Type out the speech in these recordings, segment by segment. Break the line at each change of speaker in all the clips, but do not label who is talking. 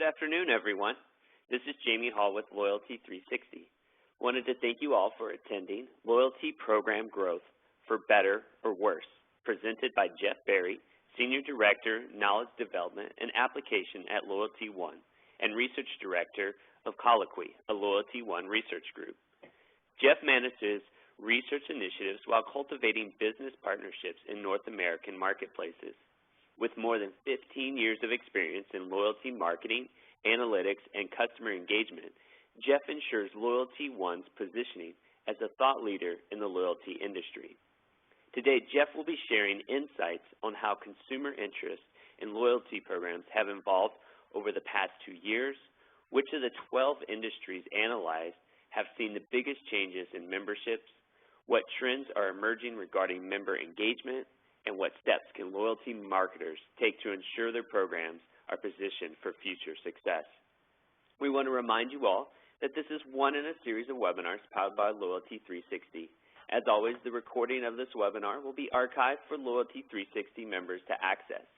Good afternoon, everyone. This is Jamie Hall with Loyalty 360. Wanted to thank you all for attending Loyalty Program Growth for Better or Worse, presented by Jeff Berry, Senior Director, Knowledge Development and Application at Loyalty One, and Research Director of Colloquy, a Loyalty One research group. Jeff manages research initiatives while cultivating business partnerships in North American marketplaces. With more than 15 years of experience in loyalty marketing, analytics, and customer engagement, Jeff ensures Loyalty One's positioning as a thought leader in the loyalty industry. Today, Jeff will be sharing insights on how consumer interest in loyalty programs have evolved over the past 2 years, which of the 12 industries analyzed have seen the biggest changes in memberships, what trends are emerging regarding member engagement, and what steps can loyalty marketers take to ensure their programs are positioned for future success. We want to remind you all that this is one in a series of webinars powered by Loyalty 360. As always, the recording of this webinar will be archived for Loyalty 360 members to access.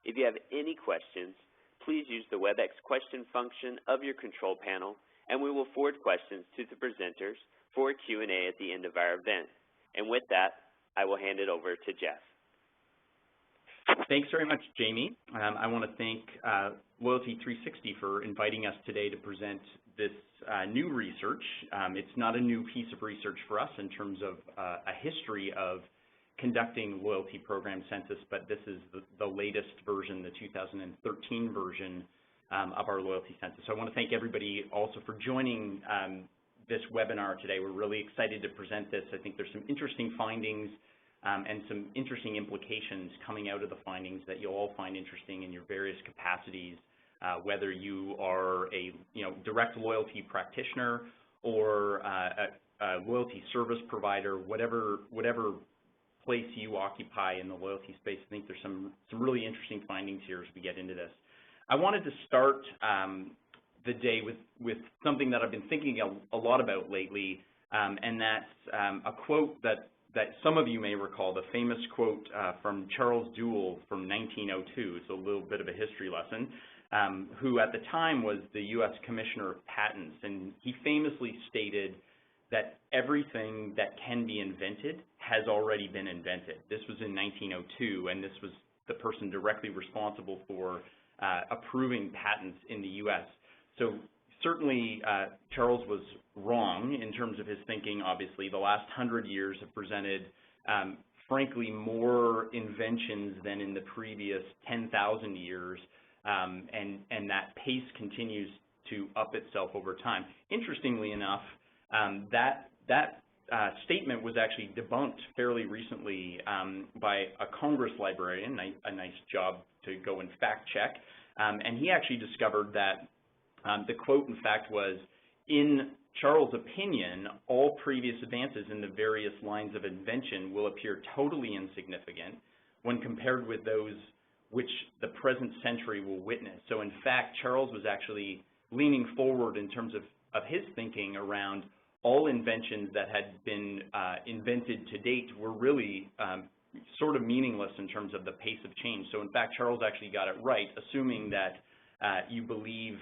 If you have any questions, please use the WebEx question function of your control panel, and we will forward questions to the presenters for a Q&A at the end of our event. And with that, I will hand it over to Jeff.
Thanks very much, Jamie. I want to thank Loyalty 360 for inviting us today to present this new research. It's not a new piece of research for us in terms of a history of conducting loyalty program census, but this is the latest version, the 2013 version of our loyalty census. So I want to thank everybody also for joining this webinar today. We're really excited to present this. I think there's some interesting findings and some interesting implications coming out of the findings that you'll all find interesting in your various capacities, whether you are a direct loyalty practitioner or a loyalty service provider, whatever place you occupy in the loyalty space. I think there's some really interesting findings here as we get into this. I wanted to start the day with something that I've been thinking a lot about lately, and that's a quote that some of you may recall, the famous quote from Charles Dewell from 1902. It's a little bit of a history lesson, who at the time was the U.S. Commissioner of Patents, and he famously stated that everything that can be invented has already been invented. This was in 1902, and this was the person directly responsible for approving patents in the U.S. So certainly, Charles was wrong in terms of his thinking. Obviously, the last 100 years have presented, frankly, more inventions than in the previous 10,000 years, and that pace continues to up itself over time. Interestingly enough, that statement was actually debunked fairly recently by a Congress librarian, a nice job to go and fact check, and he actually discovered that the quote, in fact, was, in Charles' opinion, all previous advances in the various lines of invention will appear totally insignificant when compared with those which the present century will witness. So, in fact, Charles was actually leaning forward in terms of his thinking around all inventions that had been invented to date were really sort of meaningless in terms of the pace of change. So, in fact, Charles actually got it right, assuming that you believe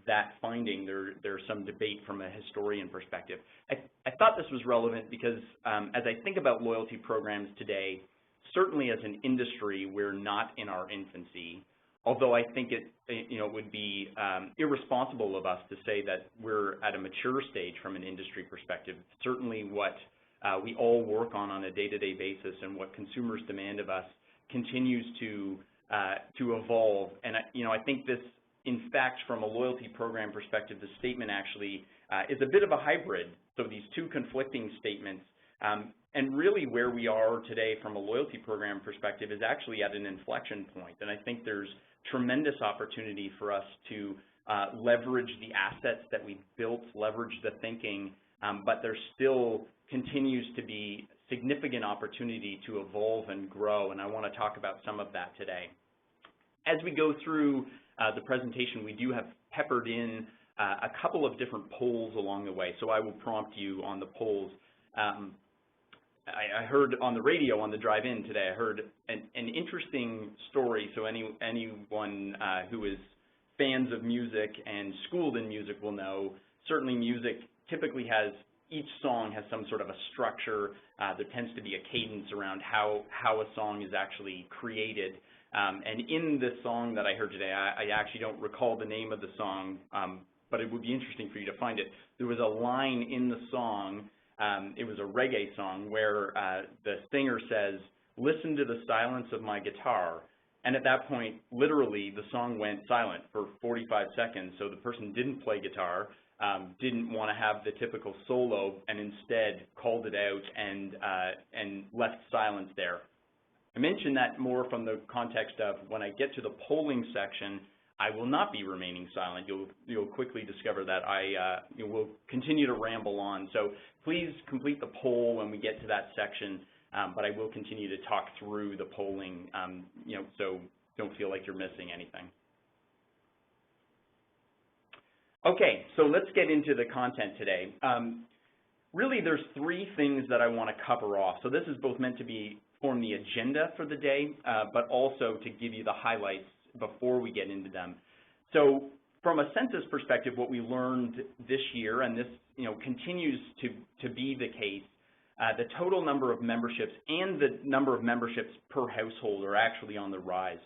that finding. There's some debate from a historian perspective. I thought this was relevant because as I think about loyalty programs today, certainly as an industry, we're not in our infancy, although I think it would be irresponsible of us to say that we're at a mature stage from an industry perspective. Certainly what we all work on a day-to-day basis and what consumers demand of us continues to evolve. And I think this, in fact, from a loyalty program perspective, the statement actually is a bit of a hybrid. So these two conflicting statements, and really where we are today from a loyalty program perspective is actually at an inflection point. And I think there's tremendous opportunity for us to leverage the assets that we've built, leverage the thinking, but there still continues to be significant opportunity to evolve and grow, and I want to talk about some of that today. As we go through the presentation, we do have peppered in a couple of different polls along the way, so I will prompt you on the polls. I heard on the radio on the drive-in today, I heard an interesting story, so anyone who is fans of music and schooled in music will know, certainly music typically has, each song has some sort of a structure. There tends to be a cadence around how a song is actually created. And in this song that I heard today, I actually don't recall the name of the song, but it would be interesting for you to find it. There was a line in the song, it was a reggae song, where the singer says, "Listen to the silence of my guitar." And at that point, literally, the song went silent for 45 seconds. So the person didn't play guitar, didn't want to have the typical solo, and instead called it out and left silence there. I mention that more from the context of when I get to the polling section, I will not be remaining silent. You'll quickly discover that I will continue to ramble on. So please complete the poll when we get to that section. But I will continue to talk through the polling, so don't feel like you're missing anything. Okay, so let's get into the content today. Really, there's three things that I want to cover off. So this is both meant to form the agenda for the day, but also to give you the highlights before we get into them. So from a census perspective, what we learned this year, and this continues to be the case, the total number of memberships and the number of memberships per household are actually on the rise.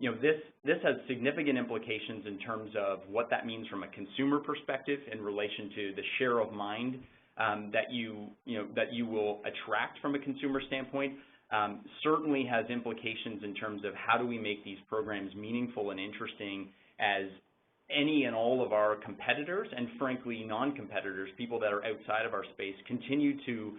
This has significant implications in terms of what that means from a consumer perspective in relation to the share of mind that you will attract from a consumer standpoint. Certainly has implications in terms of how do we make these programs meaningful and interesting as any and all of our competitors and frankly non-competitors, people that are outside of our space, continue to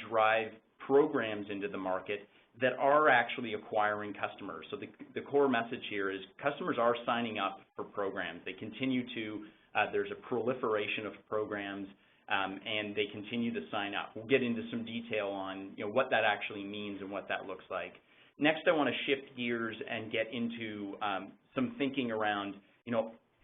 drive programs into the market that are actually acquiring customers. So the core message here is customers are signing up for programs. They continue to, there's a proliferation of programs and they continue to sign up. We'll get into some detail on what that actually means and what that looks like. Next, I want to shift gears and get into some thinking around,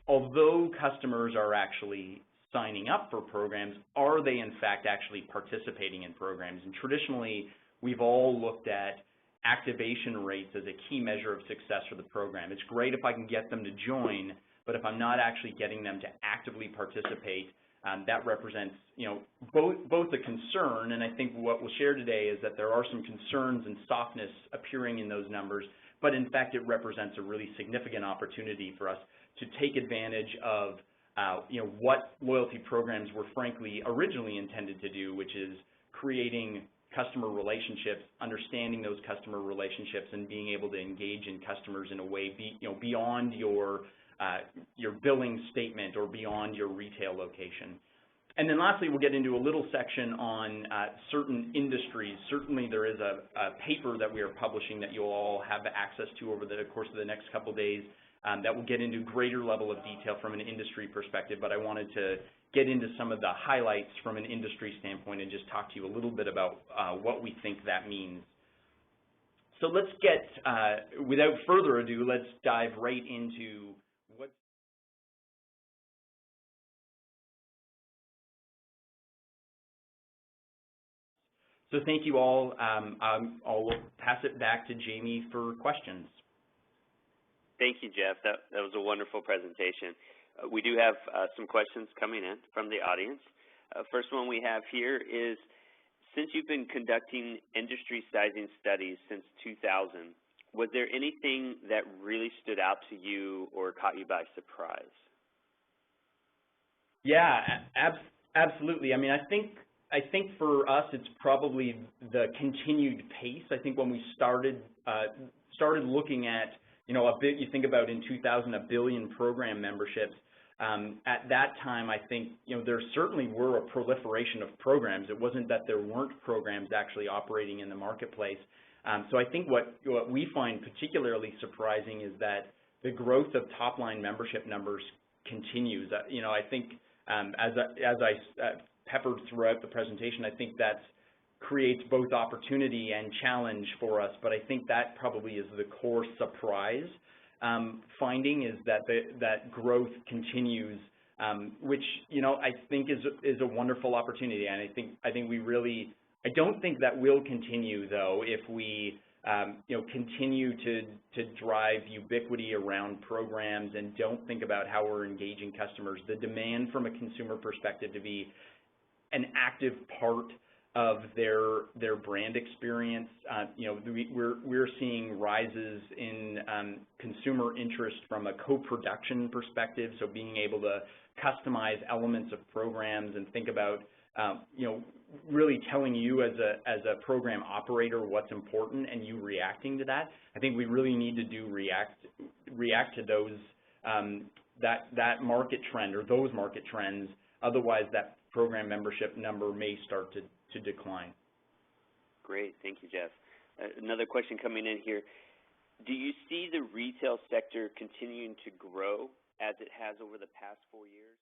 although customers are actually signing up for programs, are they in fact actually participating in programs? And traditionally, we've all looked at activation rates as a key measure of success for the program. It's great if I can get them to join, but if I'm not actually getting them to actively participate, that represents, both a concern, and I think what we'll share today is that there are some concerns and softness appearing in those numbers, but in fact it represents a really significant opportunity for us to take advantage of what loyalty programs were frankly originally intended to do, which is creating customer relationships, understanding those customer relationships, and being able to engage in customers in a way beyond your billing statement or beyond your retail location. And then lastly, we'll get into a little section on certain industries. Certainly there is a paper that we are publishing that you'll all have access to over the course of the next couple days that will get into greater level of detail from an industry perspective, but I wanted to get into some of the highlights from an industry standpoint and just talk to you a little bit about what we think that means. So let's get, without further ado, let's dive right into what. So thank you all. I'll pass it back to Jamie for questions.
Thank you, Jeff. That was a wonderful presentation. We do have some questions coming in from the audience. First one we have here is, since you've been conducting industry sizing studies since 2000, was there anything that really stood out to you or caught you by surprise?
Yeah, absolutely. I mean, I think for us, it's probably the continued pace. I think when we started looking at, you think about in 2000, 1 billion program memberships. At that time, I think, there certainly were a proliferation of programs. It wasn't that there weren't programs actually operating in the marketplace. So I think what we find particularly surprising is that the growth of top-line membership numbers continues. I think as I peppered throughout the presentation, I think that creates both opportunity and challenge for us, but I think that probably is the core surprise finding, is that that growth continues, which I think is a wonderful opportunity, and I think we really, I don't think that will continue though if we continue to drive ubiquity around programs and don't think about how we're engaging customers. The demand from a consumer perspective to be an active part of their brand experience. We're seeing rises in consumer interest from a co-production perspective, so being able to customize elements of programs and think about really telling you as a program operator what's important and you reacting to that. I think we really need to react to those that market trend or those market trends. Otherwise, that program membership number may start to decline.
Great, thank you, Jeff. Another question coming in here. Do you see the retail sector continuing to grow as it has over the past 4 years?